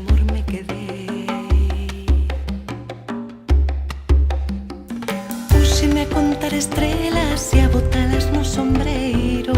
amor me quedé. Púxeme a contar estrelas e a botalas no sombreiro.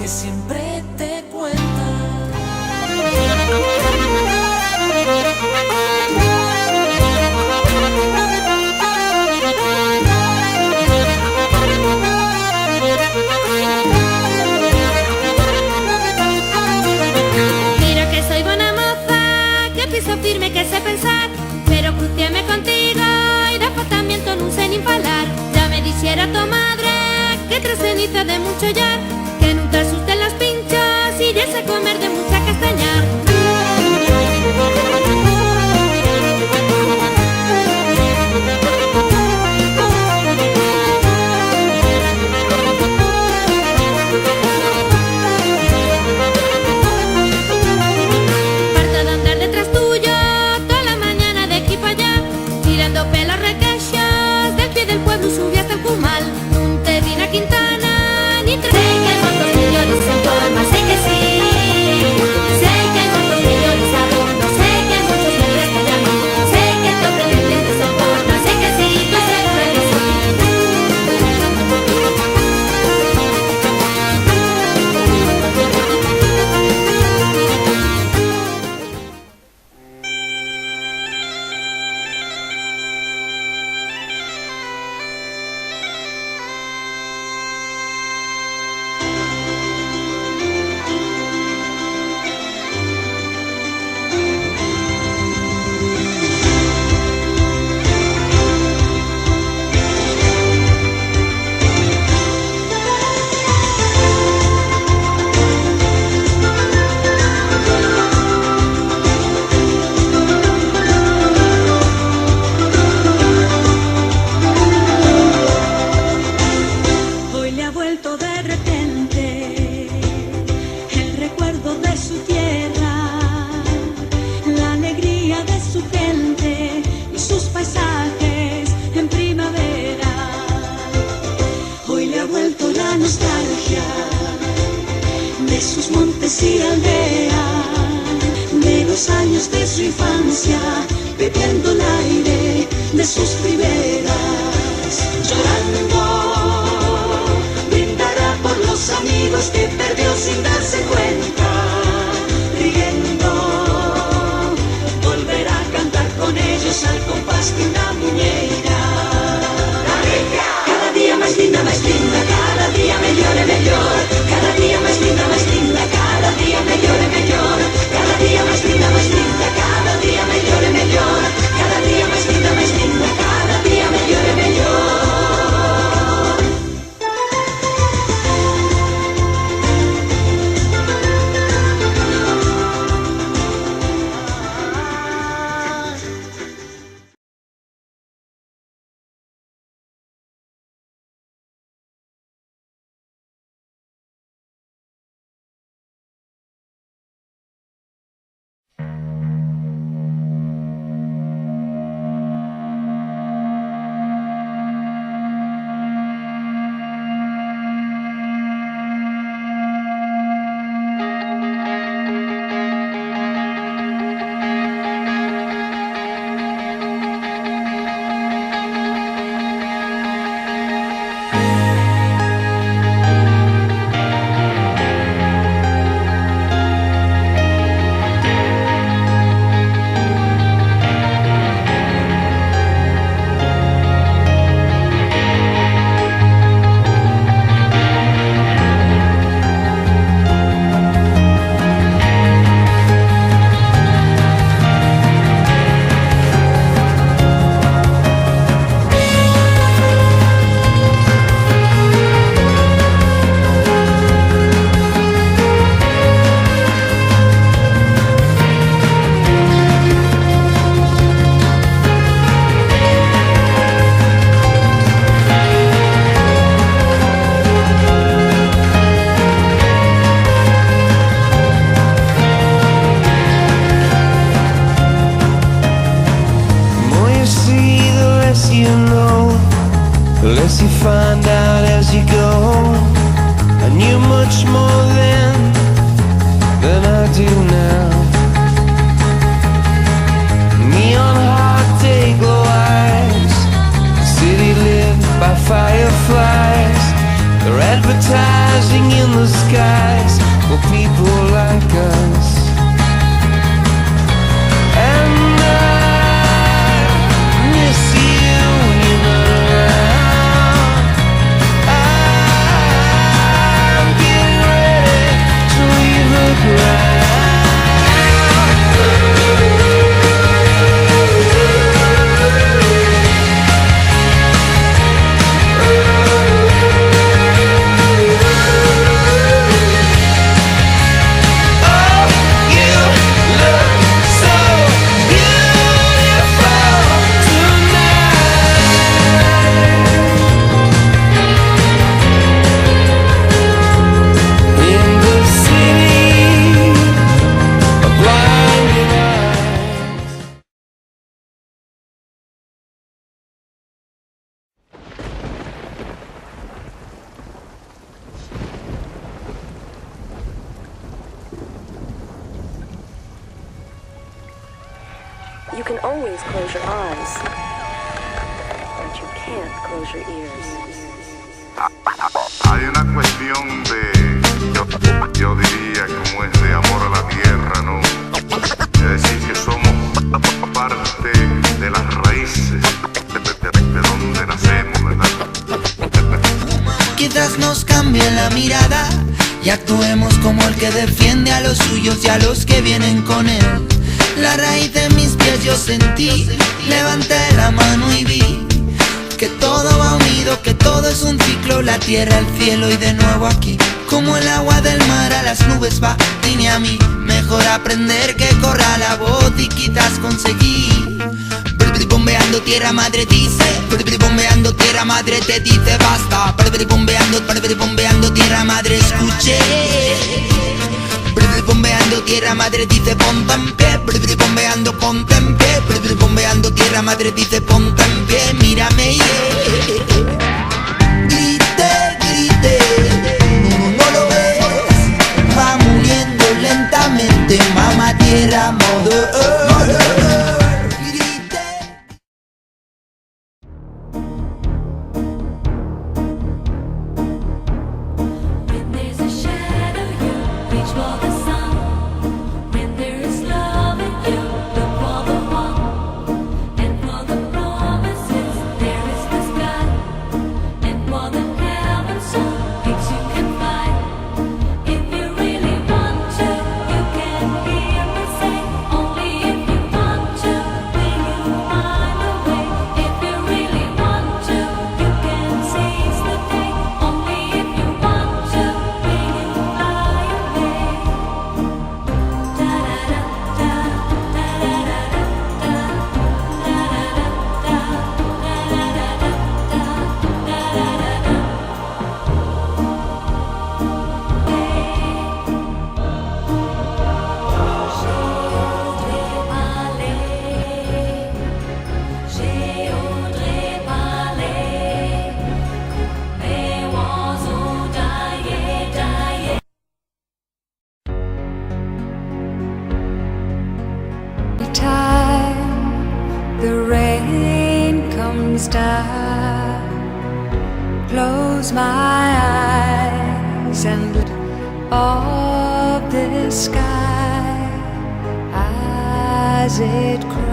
Siempre te cuenta. Mira que soy buena moza, que piso firme, que sé pensar, pero cruciéme contigo y después también non sé nin falar. Ya me dixera tu madre que tras ceniza de mucho llar, que non te asusten las pinchas y ya sé comer de mucha castaña. Parto de andar detrás tuyo toda la mañana de aquí para allá, tirando pelos requexos del pie del pueblo subí hasta el Cumal. Non te vi na Quintana ni sé que hay moitos millores en forma, sé que sí. Sé que hay moitos millores a bordo, sé que hay muchos libres callando, sé que te pretendientes son forma, sé que sí, tú siempre que sí. Hoy le ha vuelto de repente el recuerdo de su tierra, la alegría de su gente y sus paisajes en primavera. Hoy le ha vuelto la nostalgia de sus montes y aldeas, de los años de su infancia, bebiendo el aire de sus riberas, llorando brindará por los amigos que perdió sin darse cuenta, riendo volverá a cantar con ellos al compás de una muñeira. Cada día más linda, cada día mejor y mejor, cada día más linda, cada día mejor y mejor, cada día más linda, cada día mejor y mejor, cada día más linda, cada día mejor y mejor. you know, the less you find out as you go. I knew much more then than I do now. Neon hard day glow eyes, the city lit by fireflies. They're advertising in the skies for people like us. And I miss you when you're not around. I'm getting ready to leave the ground. You can always close your eyes, but you can't close your ears. Hay una cuestión de, yo diría como es de amor a la tierra, ¿no? Es decir, que somos parte de las raíces de donde nacemos, ¿verdad? Quizás nos cambie la mirada y actuemos como el que defiende a los suyos y a los que vienen con él. La raíz de mis pies yo sentí, levanté la mano y vi que todo va unido, que todo es un ciclo, la tierra, el cielo y de nuevo aquí. Como el agua del mar a las nubes va, vine a mí, mejor aprender que corra la voz y quizás conseguir. Bombeando tierra madre dice, bombeando tierra madre te dice basta. Bombeando tierra madre escuché. Bombeando tierra madre dice ponte en pie. Bombeando ponte en pie. Bombeando tierra madre dice ponte en pie. Mírame, grite, grite, no lo ves. Va muriendo lentamente, mamá tierra mother. Close my eyes and look of the sky as it cries.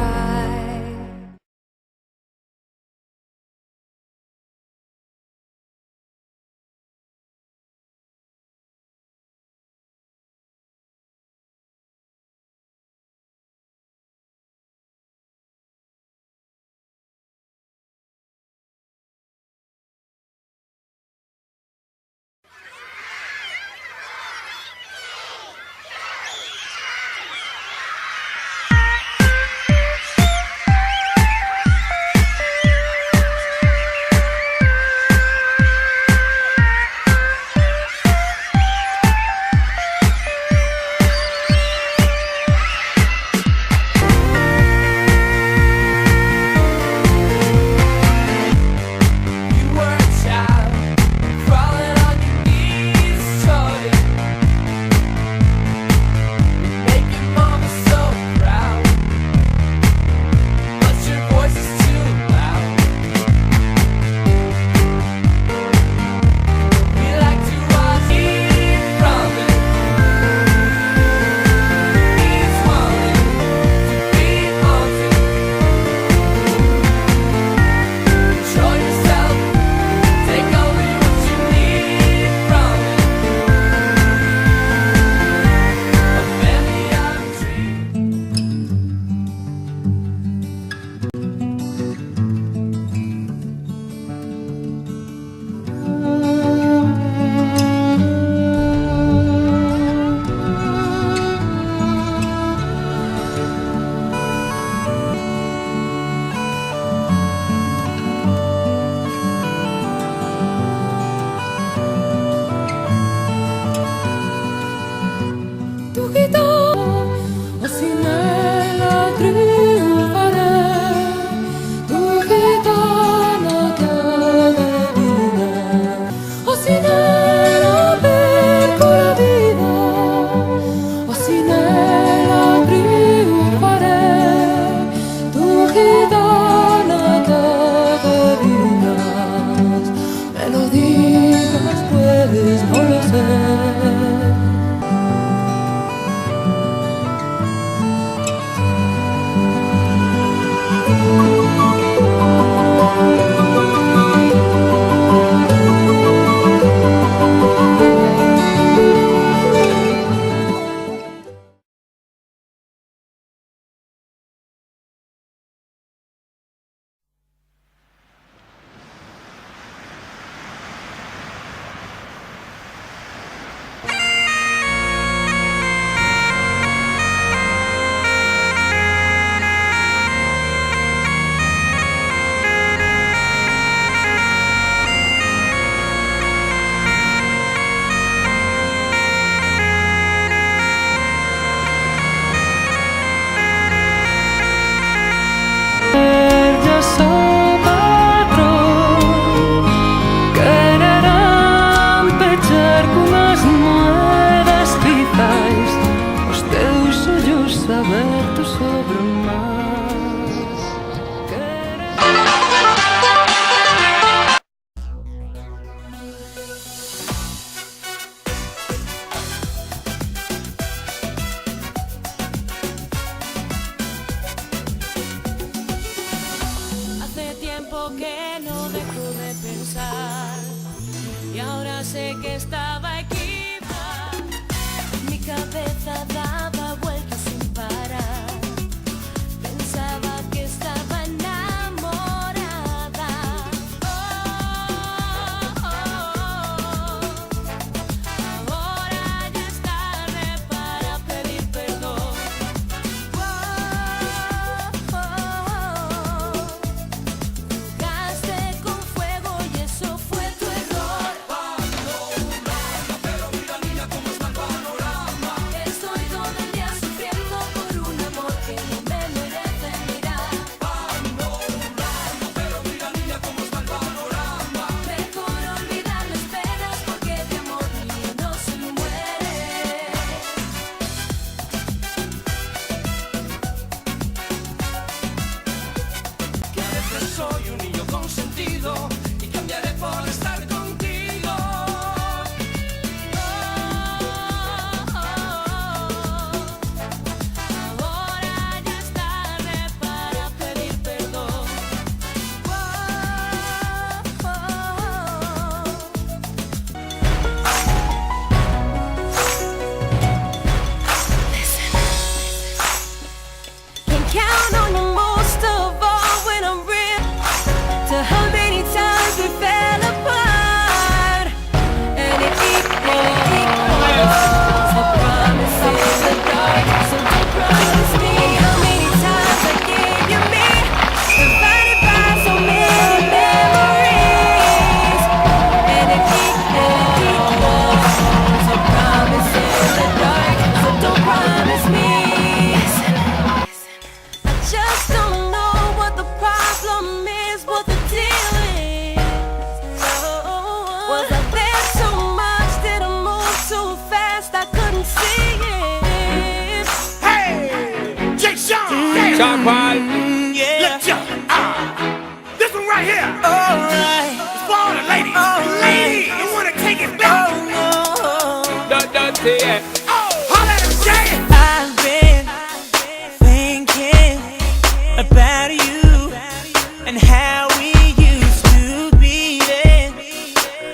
tiempo que no dejo de pensar y ahora sé que estaba equivocada. Mi cabeza daba vueltas sin parar. Pensaba que estaba enamorada. Ahora ya es tarde para pedir perdón. Jugaste con fuego y eso fue tu error. Pero mira niña cómo está el panorama. Estoy todo el día sufriendo por un amor que no me merece mirar. Pero mira niña cómo está el panorama. Mejor olvidar las penas porque de amor mío no se muere. Que a veces soy un niño consentido y cambiaré por estar contigo. Ahora ya es tarde para pedir perdón. Can count on you most of all when I'm real. To how many times we fell apart, and it equals the promises in the dark. So don't promise me how many times I gave you me, divided by so many memories, and it equals the promises in the dark. So don't promise me. I just don't know what the problem is, what the deal is. Was I there too much? Did I move too fast? I couldn't see it. Hey, Jake Sean, Sean Paul. let's go. This one right here. Alright, It's for all the ladies. Ladies, you wanna take it back? Don't say it. Holla at him, Jay. I've been thinking about you and how we used to be then.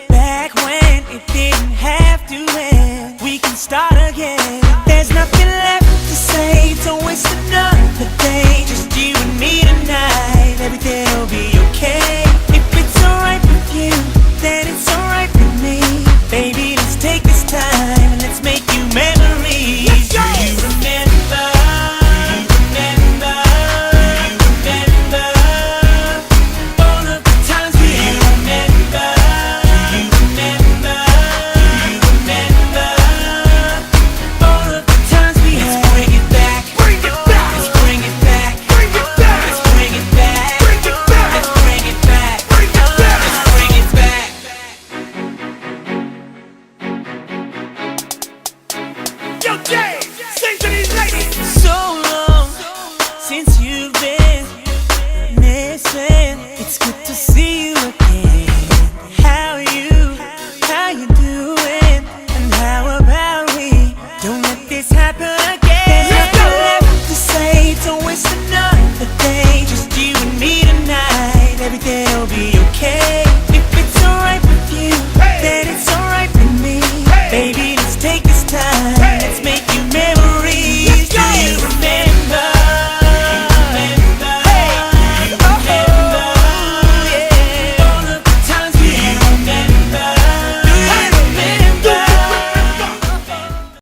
Back when it didn't have to end. We can start again. There's nothing left to say. Don't waste another day. Just you and me tonight. Everything will be okay. If it's alright with you, then it's alright with me. Baby, let's take this time and let's make new memories. Let's go. Do you remember? All of the times we remember? All of the times we had. Let's bring it back. Bring it back. Let's bring it back. Bring it back. Let's bring it back. Bring it back. Let's bring it back. Bring it back. Let's bring it back. Yo, Jay, sing to these ladies. So long since you